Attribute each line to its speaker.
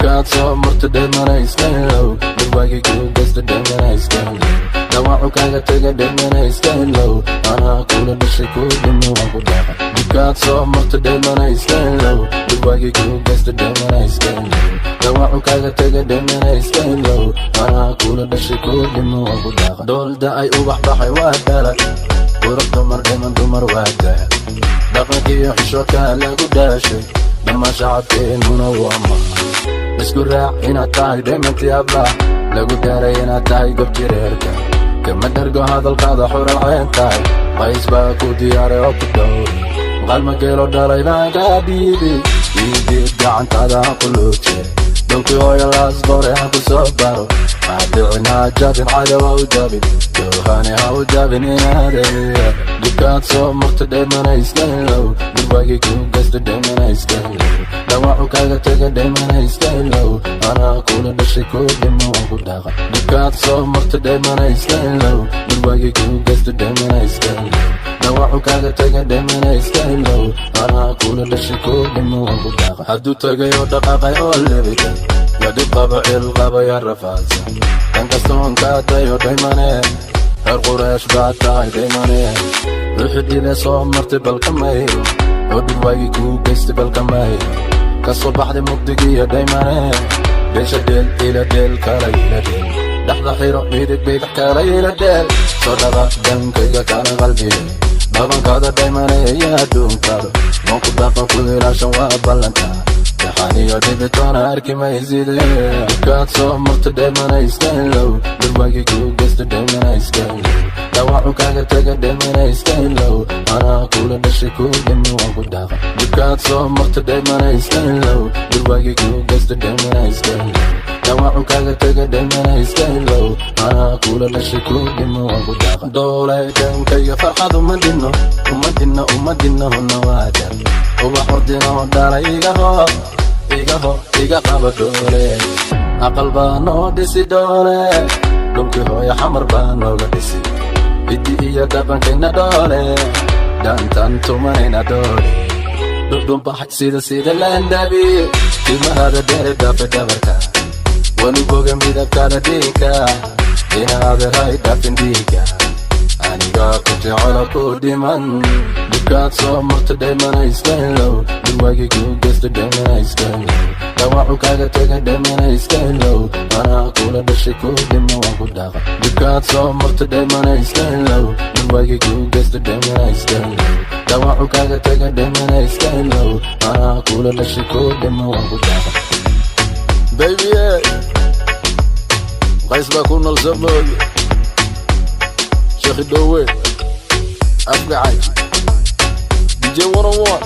Speaker 1: Dibkaad soo marta dheemana iska ilow dhulwaagii kuu geysta dheemana iska ilow dhawaacu kaaga tega dheemana iska ilow anaa kula dhashay kuu dhimo waan ku dhaaqa dibkaad soo marta dheemana iska ilow dhulwaagii kuu geysta dheemana iska ilow dhawaacu kaaga tega dheemana iska ilow anaa kula dhashay kuu dhimo waan ku dhaaqa doolda ay ubax baxay waa dhalay qurux dumar dhiman dumar waa daa dhaqankiiyo xishoodkaa lagu dhaashay dhammaan shacabkeennuna waa maha isku raac inaad tahay dheemantii ablah lagu daaray inaad tahay gobtii reerka kama dhargo hadalkaada xural cayn tahay qays baa ku diyaaray oo ku dhowray qalma geelo dhalay baan kaa dhiibay iidiid gacantaada aan ku luugtay dhulkii hooya laas qore aan ku soo baro maadicin ha jabin cadow ha u jabin joohane ha u jabin inaadaya dibkaad soo marta dheemana iska ilow dhulwaagii kuu geysta dheemana iska ilow dhawaacu kaaga tega dheemana iska ilow anaa kula dhashay kuu dhimo waan ku dhaaqa dibkaad soo marta dheemana iska ilow dhulwaagii kuu geysta dheemana iska ilow dhawaacu kaaga tega dheemana iska ilow anaa kula dhashay kuu dhimo waan ku dhaaqa hadduu tagay oo dhaqaaqay oo lebitay yadhi qaba cil qaba yaa rafaadsan dankastoon kaa tayo dhaymane reer qureesh baa tahay dhaymane ruuxi dhile soo martay balka mayro oo dhulwaagii kuu geystay balka mayro ka soo baxday mugdigiiyo dhaymane dheesha dheel ila dheel kala ila dheel dhaxda xiro midig bidix kala ila dheel soo dhaqa dhankayga kana qalbiye dhabankaada dhaymane iyo adduunkaada waan ku dhaqan ku ilaashan waa ballantaa daxaniyo dhibitoona arki mayside dibkaad soo marta dheemana iska ilow dhulwaagii kuu geysta dheemana iska ilow dhawaacu kaaga tega dheemana iska ilow anaa kula dhashay kuu dhimo waan ku dhaaqa dibkaad soo marta dheemana iska ilow dhulwaagii kuu geysta dheemana iska ilow dhawaacu kaaga tega dheemana iska ilow anaa kula dhashay kuu dhimo waan ku dhaaqa doolay dhankayga farxad uma dhinno huna waa dar ubax ordino dhalay iga qaba doole aqal baa noo dhisi doole dhulkii hooya xamar baa nooga dhisi biddi iyo dhaqankayna dhoole dhaantan tumanayna doole dhudhunbaxay sida laandhabi timahaada dheere dhaafe dhabarka wanu boga midabkaada dhiigka inaaderay dhaafin dhiiga anigaa ku jecelo ku dhiman dibkaad soo marta dheemana iska ilow dhulwaagii kuu geysta dheemana iska ilow dhawaacu kaaga tega dheemana iska ilow anaa kula dhashay kuu dhimo waan ku dhaaqa dibkaad soo marta dheemana iska ilow dhulwaagii kuu geysta dheemana iska ilow dhawaacu kaaga tega dheemana iska ilow anaa kula dhashay kuu dhimo waan ku dhaaqa baby qays baa ku nool samooye شيخ الدوي أبقى عايش DJ 101